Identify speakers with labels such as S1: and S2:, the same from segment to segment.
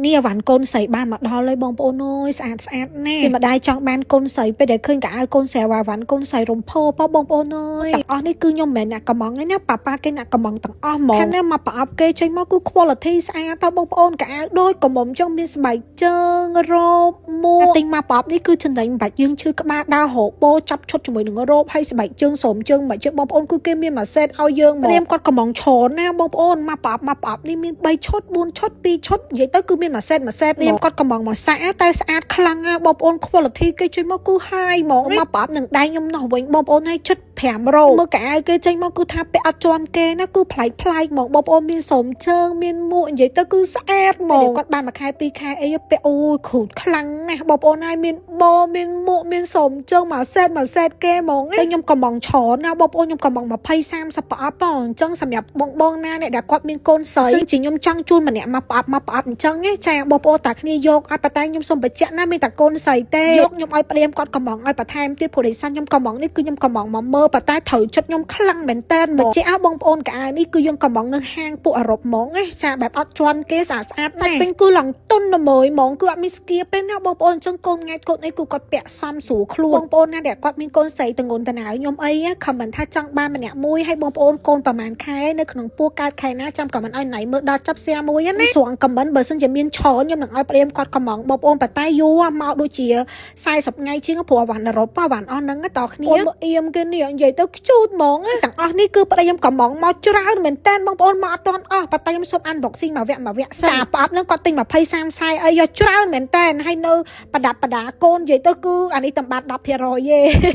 S1: នេះវ៉ាន់កូនស្រីបានមកដល់ហើយបងប្អូនអើយស្អាតស្អាតណាស់ជាម្ដាយចង់បានកូនស្រីពេលដែលឃើញកៅអៅកូនស្រីវ៉ាវ៉ាន់កូនស្រីរំភើបបងប្អូនអើយទាំងអស់នេះគឺខ្ញុំមិនមែនអ្នកកំងទេណាប៉ាប៉ាគេអ្នកកំងទាំងអស់ហ្មងខាងនេះមកប្រអប់គេចេញមកគឺ quality ស្អាតតើបងប្អូនកៅអៅដូចកមុំចឹងមានស្បែកជើងរ៉ូបមួកទិញមកប្រអប់នេះគឺចំណេញបាច់យើងឈឺក្បាលដើរហូបោចាប់ឈុតជាមួយនឹងរ៉ូបហើយស្បែកជើងស្រោមជើងបាច់ជើងបងប្អូនគឺគេមានម៉ាសេតឲ្យយើងមកព្រាមគាត់កំងឈរណាបងប្អូនមកប្រអប់នេះមាន3ឈុត4ឈុត2ឈុតនិយាយទៅគឺមានម៉ាសេតព្រាមគាត់កំងមកសាតែស្អាតខ្លាំងណាបងប្អូន quality គេចេញមកគឺ high ហ្មងមកប្រអប់នឹងដៃខ្ញុំនោះវិញបងប្អូនឲ្យជិត5រ៉ូមើលកៅអៅគេចេញមកគឺថាពាក់អត់ជន់គេណាគឺប្លែកហ្មងបងប្អូនមានស្រោមជើងមានមួកនិយាយទៅគឺស្អាតហ្មងគាត់បានមួយខែ2ខែអីពាក់អូយគ្រូតខ្លាំងណាស់បងប្អូនហើយមានបោមានមួកមានស្រោមជើងមកសេតគេហ្មងតែខ្ញុំកំងឆរណាបងប្អូនខ្ញុំកំង20 30ប្រអប់បងអញ្ចឹងសម្រាប់បងណាអ្នកដែលគាត់មានកូនស្រីជាខ្ញុំចង់ជូនម្នាក់មកប្រអប់អញ្ចឹងចាបងប្អូនតាគ្នាយកអត់ប៉ុន្តែខ្ញុំសូមបញ្ជាក់ណាមានតែកូនស្រីទេយកខ្ញុំឲ្យព្រាមគាត់កំងឲ្យបន្ថែមទៀតព្រោះដោយសារខ្ញុំកំងនេះគឺខ្ញុំកំងមកមើលប៉ុន្តែត្រូវចិត្តខ្ញុំខ្លាំងមែនតើបញ្ជាក់បងប្អូនកៅអៅនេះគឺយើងកំងនឹងហាងពួកអឺរ៉ុបហ្មងណាចាបែបអត់ជន់គេស្អាតណាស់សាច់វិញគឺឡើងទុនល្មើយហ្មងគឺអត់មានស្គៀបទេណាបងប្អូនអញ្ចឹងកូនង៉ែតកូនអីគឺគាត់ពាក់សមស្រួលខ្លួនបងប្អូនណាដែលគាត់មានកូនស្រីតងន់តណៅខ្ញុំអីខមមិនថាចង់បានម្នាក់មួយហើយបងប្អូនកូនប្រហែលខែនៅក្នុងពោះកើតខែណាចាំខមមិនឲ្យណៃមើលដល់ចាប់សៀមួយណាស្រង់ខមមិនបើសិនជាមានឆរខ្ញុំនឹងឲ្យព្រាមគាត់កំងបងប្អូនប៉ុន្តែយូរមកដូចជា40ថ្ងៃជាងព្រោះវ៉ាន់អឺរ៉ុបវ៉ាន់អស់ហ្នឹងតគ្នាអូនអៀមគេនេះនិយាយទៅខ្ជូតហ្មងទាំងអស់នេះគឺប្តីខ្ញុំកំងមកច្រើនមែនតើបងប្អូនមកអត់ទាន់អស់ប៉ុន្តែខ្ញុំសុំ unboxing មកវគ្គសាប្រអប់ហ្នឹងគាត់ទិញ20 30ខ្សែអីយកច្រើនមែនតើហើយនៅប្រដាប់ប្រដាកូននិយាយទៅគឺអានេះតំបាត់ 10% ទេ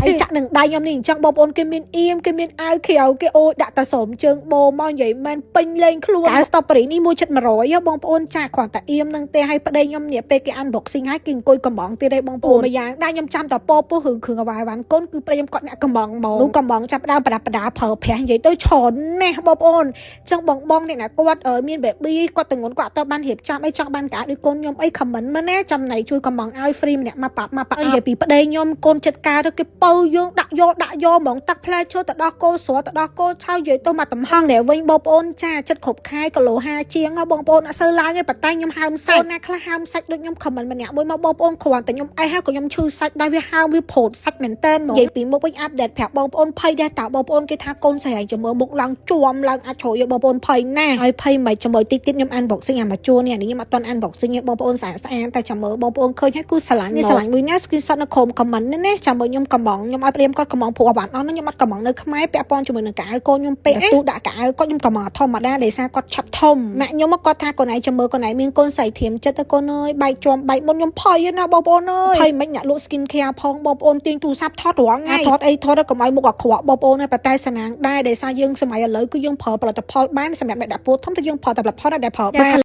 S1: ហើយចាក់នឹងដៃខ្ញុំនេះអញ្ចឹងបងប្អូនគេមានអៀមគេមានអាវខៀវគេអូយដាក់តែស្រោមជើងបោមកនិយាយមែនពេញលេងខ្លួនកៅ strawberry នេះ1.100បងប្អូនចាគ្រាន់តែអៀមនឹងទេហើយប្តីខ្ញុំនេះពេលគេ unboxing ហើយគេអង្គុយកំងទៀតទេបងប្អូនមួយយ៉ាងដែរខ្ញុំចាំតពោពោះរឿងគ្រឿងអវាយវ៉ាន់កូនគឺប្តីខ្ញុំគាត់អ្នកកំងហ្មងនោះកំងចាប់ដើមប្រដាប់ប្រដាប្រើប្រាស់និយាយទៅច្រើនណាស់បងប្អូនអញ្ចឹងបងអ្នកណាគាត់មាន baby គាត់តងន់គាត់អត់បានរៀបចំអីចង់បានកៅដូចកូនខ្ញុំអី comment មកណាចំណៃជួយកំងឲ្យ free ម្នាក់មកប៉ានិយាយពីប្តីខ្ញុំកូនចិត្តការទៅគេបើយើងដាក់យកហ្មងតាក់ផ្លែឈើទៅដោះគោស្រស់ទៅដោះគោឆៅនិយាយទៅមកតំហងនេះវិញបងប្អូនចាចិត្តគ្រប់ខែគីឡូ5ជាងបងប្អូនអត់សូវឡើងទេប៉ុន្តែខ្ញុំហើមសាច់ណាខ្លះហើមសាច់ដូចខ្ញុំ comment ម្នាក់មួយមកបងប្អូនគ្រាន់តែខ្ញុំអីហើយក៏ខ្ញុំឈឺសាច់ដែរវាហើមវាប្រូតសាច់មែនតើនិយាយពីមុខវិញ update ប្រាប់បងប្អូនភ័យដែរតើបងប្អូនគេថាកូនស្រីឲ្យមើលមុខឡើងជួមឡើងអាចជ្រោយបងប្អូនភ័យណាស់ហើយភ័យមិនជាមួយតិចខ្ញុំ unboxing អាមកជួននេះខ្ញុំអត់ទាន់ unboxing ទេបងប្អូនស្អាតតែចាំមើលបងប្អូនឃើញហើយគឺស្រឡាញ់មួយណា screenshot នៅក្រោម comment ណាចាំមើលខ្ញុំកំងខ្ញុំឲ្យព្រាមគាត់កំងព្រោះអត់អស់ខ្ញុំអត់កំងនៅខ្មែរពាក់ព័ន្ធជាមួយនឹងកៅអៅកូនខ្ញុំពេកទូដាក់កៅអៅគាត់ខ្ញុំកំងធម្មតាដោយសារគាត់ឆាប់ធំម៉ាក់ខ្ញុំគាត់ថាកូនឯងចាំមើលកូនឯងមានកូនស្រីធៀមចិត្តទៅកូនអើយបែកជាប់បែកមុនខ្ញុំភ័យណាបងប្អូនអើយភ័យមិនអ្នកលក់ skin care ផងបងប្អូនទាញទូរស័ព្ទថតរាល់ថ្ងៃថតអីថតកុំឲ្យមុខអាក្រក់បងប្អូនតែតែស្នាងដែរដោយសារយើងសម័យឥឡូវគឺយើងប្រើផលិតផលបានសម្រាប់អ្នកដាក់ពោះធំតែយើងប្រើតែផលិតផលដែលប្រើបាន